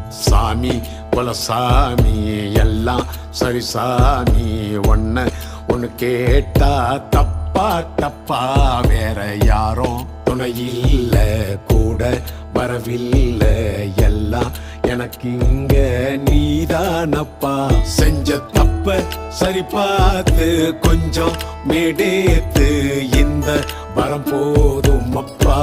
சாமி குலசாமி எல்லாம் சரி சாமி, ஒன்னு கேட்டா தப்பா தப்பா, வேற யாரும் துணையில்ல கூட வரவில்லை, எல்லாம் எனக்கு இங்க நீதானப்பா. செஞ்ச தப்ப சரி பார்த்து கொஞ்சம் மேடேத்து, இந்த வரம் போதும் அப்பா.